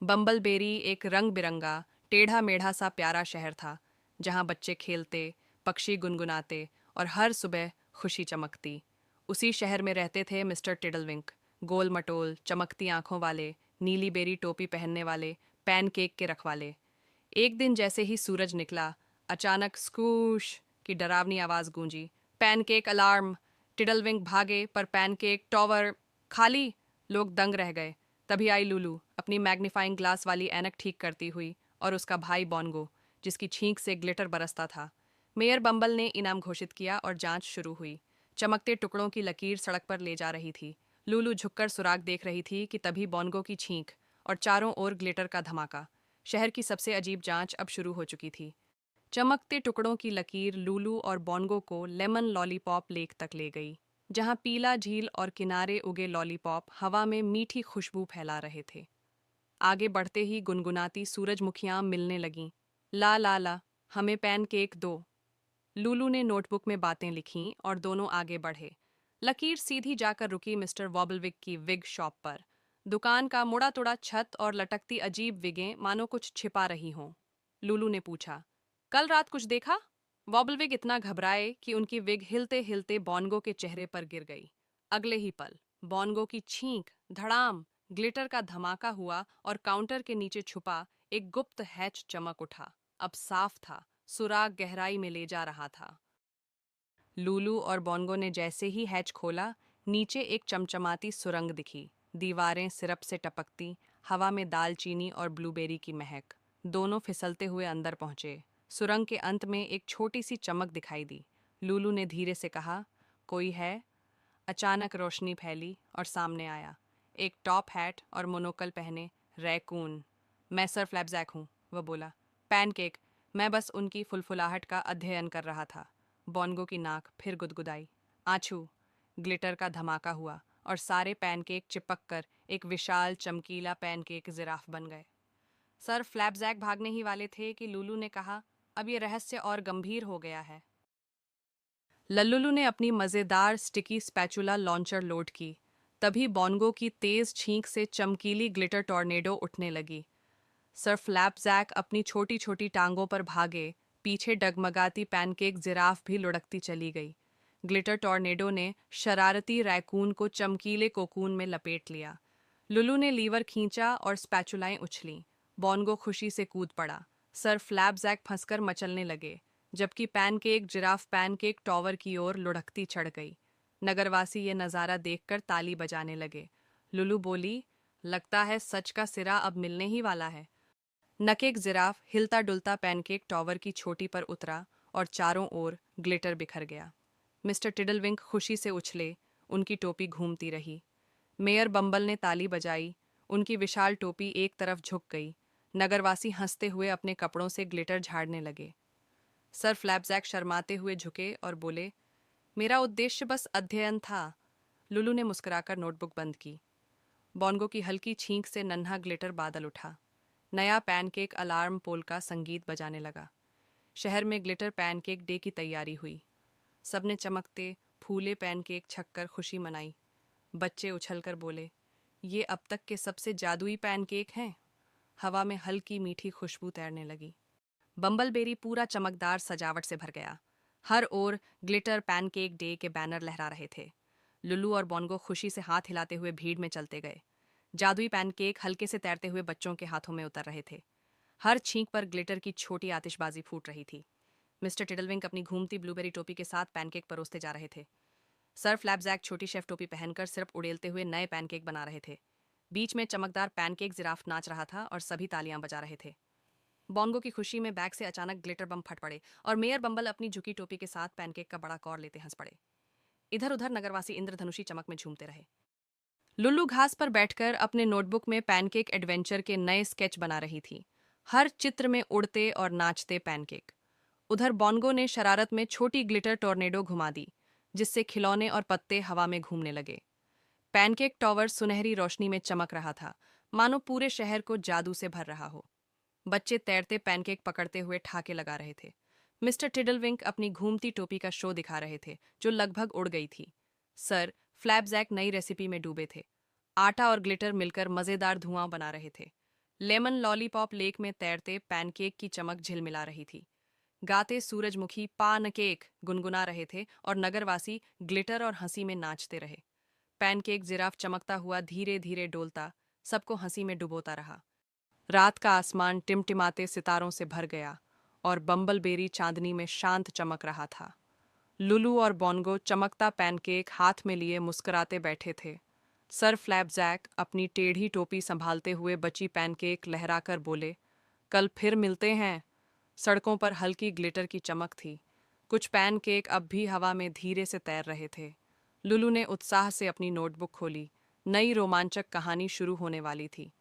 बम्बलबेरी एक रंग बिरंगा टेढ़ा मेढ़ा सा प्यारा शहर था, जहाँ बच्चे खेलते, पक्षी गुनगुनाते और हर सुबह खुशी चमकती। उसी शहर में रहते थे मिस्टर टिडलविंक, गोल मटोल चमकती आंखों वाले, नीली बेरी टोपी पहनने वाले, पैनकेक के रखवाले। एक दिन जैसे ही सूरज निकला, अचानक स्कूश की डरावनी आवाज गूंजी। Pancake alarm! टिडलविंक भागे, पर पैनकेक टॉवर खाली। लोग दंग रह गए। तभी आई लूलू, अपनी मैग्नीफाइंग ग्लास वाली ऐनक ठीक करती हुई, और उसका भाई बॉन्गो, जिसकी छींक से ग्लिटर बरसता था। मेयर बम्बल ने इनाम घोषित किया और जांच शुरू हुई। चमकते टुकड़ों की लकीर सड़क पर ले जा रही थी। लूलू झुककर सुराग देख रही थी कि तभी बॉन्गो की छींक और चारों ओर ग्लिटर का धमाका। शहर की सबसे अजीब जांच अब शुरू हो चुकी थी। चमकते टुकड़ों की लकीर लूलू और बॉन्गो को लेमन लॉलीपॉप लेक तक ले गई, जहां पीला झील और किनारे उगे लॉलीपॉप हवा में मीठी खुशबू फैला रहे थे। आगे बढ़ते ही गुनगुनाती सूरजमुखियां मिलने लगीं। ला ला ला, हमें पैनकेक दो। लूलू ने नोटबुक में बातें लिखीं और दोनों आगे बढ़े। लकीर सीधी जाकर रुकी मिस्टर वॉबलविक की विग शॉप पर। दुकान का मुड़ा तुड़ा छत और लटकती अजीब विगें मानो कुछ छिपा रही हों। लूलू ने पूछा, कल रात कुछ देखा? वॉबलविक इतना घबराए कि उनकी विग हिलते हिलते बॉन्गो के चेहरे पर गिर गई। अगले ही पल बॉन्गो की छींक, धड़ाम, ग्लिटर का धमाका हुआ और काउंटर के नीचे छुपा एक गुप्त हैच चमक उठा। अब साफ था, सुराग गहराई में ले जा रहा था। लूलू और बॉन्गो ने जैसे ही हैच खोला, नीचे एक चमचमाती सुरंग दिखी। दीवारें सिरप से टपकती, हवा में दालचीनी और ब्लूबेरी की महक। दोनों फिसलते हुए अंदर पहुंचे। सुरंग के अंत में एक छोटी सी चमक दिखाई दी। लूलू ने धीरे से कहा, कोई है? अचानक रोशनी फैली और सामने आया, एक टॉप हैट और मोनोकल पहने रैकून। मैं सर फ्लैपजैक हूँ, वह बोला। पैनकेक, मैं बस उनकी फुलफुलाहट का अध्ययन कर रहा था। बॉन्गो की नाक फिर गुदगुदाई। आछू! ग्लिटर का धमाका हुआ और सारे पैनकेक चिपक कर एक विशाल चमकीला पैनकेक जिराफ बन गए। सर फ्लैपजैक भागने ही वाले थे कि लूलू ने कहा, अब ये रहस्य और गंभीर हो गया है। लल्लुलु ने अपनी मज़ेदार स्टिकी स्पैचुला लॉन्चर लोड की। तभी बॉन्गो की तेज छींक से चमकीली ग्लिटर टॉर्नेडो उठने लगी। सर फ्लैपजैक अपनी छोटी छोटी टांगों पर भागे, पीछे डगमगाती पैनकेक जिराफ भी लुढ़कती चली गई। ग्लिटर टॉर्नेडो ने शरारती रैकून को चमकीले कोकून में लपेट लिया। लुलू ने लीवर खींचा और स्पैचुलाएं उछलीं। बॉन्गो खुशी से कूद पड़ा। सर फ्लैपजैक फंसकर मचलने लगे, जबकि पैनकेक जिराफ पैनकेक टॉवर की ओर लुढ़कती चढ़ गई। नगरवासी ये नज़ारा देखकर ताली बजाने लगे। लुलू बोली, लगता है सच का सिरा अब मिलने ही वाला है। नकेक जिराफ हिलता डुलता पैनकेक टॉवर की चोटी पर उतरा और चारों ओर ग्लिटर बिखर गया। मिस्टर टिडलविंक खुशी से उछले, उनकी टोपी घूमती रही। मेयर बम्बल ने ताली बजाई, उनकी विशाल टोपी एक तरफ झुक गई। नगरवासी हंसते हुए अपने कपड़ों से ग्लिटर झाड़ने लगे। सर फ्लैपजैक शर्माते हुए झुके और बोले, मेरा उद्देश्य बस अध्ययन था। लुलू ने मुस्कुराकर नोटबुक बंद की। बॉन्गो की हल्की छींक से नन्हा ग्लिटर बादल उठा। नया पैनकेक अलार्म पोल का संगीत बजाने लगा। शहर में ग्लिटर पैनकेक डे की तैयारी हुई। सबने चमकते फूले पैनकेक छककर खुशी मनाई। बच्चे उछलकर बोले, ये अब तक के सबसे जादुई पैनकेक हैं। हवा में हल्की मीठी खुशबू तैरने लगी। बम्बलबेरी पूरा चमकदार सजावट से भर गया। हर ओर ग्लिटर पैनकेक डे के बैनर लहरा रहे थे। लुल्लू और बॉन्गो खुशी से हाथ हिलाते हुए भीड़ में चलते गए। जादुई पैनकेक हल्के से तैरते हुए बच्चों के हाथों में उतर रहे थे। हर छींक पर ग्लिटर की छोटी आतिशबाजी फूट रही थी। मिस्टर टिडलविंक अपनी घूमती ब्लूबेरी टोपी के साथ पैनकेक परोसते जा रहे थे। सर फ्लैपजैक छोटी शेफ टोपी पहनकर सिर्फ उड़ेलते हुए नए पैनकेक बना रहे थे। बीच में चमकदार पैनकेक जिराफ नाच रहा था और सभी तालियां बजा रहे थे। बॉन्गो की खुशी में बैग से अचानक ग्लिटर बम फट पड़े और मेयर बम्बल अपनी झुकी टोपी के साथ पैनकेक का बड़ा कौर लेते हंस पड़े। इधर उधर नगरवासी इंद्रधनुषी चमक में झूमते रहे। लुल्लू घास पर बैठकर अपने नोटबुक में पैनकेक एडवेंचर के नए स्केच बना रही थी। हर चित्र में उड़ते और नाचते पैनकेक। उधर बॉन्गो ने शरारत में छोटी ग्लिटर टॉर्नेडो घुमा दी, जिससे खिलौने और पत्ते हवा में घूमने लगे। पैनकेक टॉवर सुनहरी रोशनी में चमक रहा था, मानो पूरे शहर को जादू से भर रहा हो। बच्चे तैरते पैनकेक पकड़ते हुए ठाके लगा रहे थे। मिस्टर टिडलविंक अपनी घूमती टोपी का शो दिखा रहे थे, जो लगभग उड़ गई थी। सर फ्लैपजैक नई रेसिपी में डूबे थे। आटा और ग्लिटर मिलकर मज़ेदार धुआं बना रहे थे। लेमन लॉलीपॉप लेक में तैरते पैनकेक की चमक झिलमिला रही थी। गाते सूरजमुखी पानकेक गुनगुना रहे थे और नगरवासी ग्लिटर और हंसी में नाचते रहे। पैनकेक जिराफ चमकता हुआ धीरे धीरे डोलता, सबको हंसी में डुबोता रहा। रात का आसमान टिमटिमाते सितारों से भर गया और बम्बलबेरी चांदनी में शांत चमक रहा था। लुलू और बोंगो चमकता पैनकेक हाथ में लिए मुस्कुराते बैठे थे। सर फ्लैपजैक अपनी टेढ़ी टोपी संभालते हुए बची पैनकेक लहराकर बोले, कल फिर मिलते हैं। सड़कों पर हल्की ग्लिटर की चमक थी। कुछ पैनकेक अब भी हवा में धीरे से तैर रहे थे। लुलू ने उत्साह से अपनी नोटबुक खोली। नई रोमांचक कहानी शुरू होने वाली थी।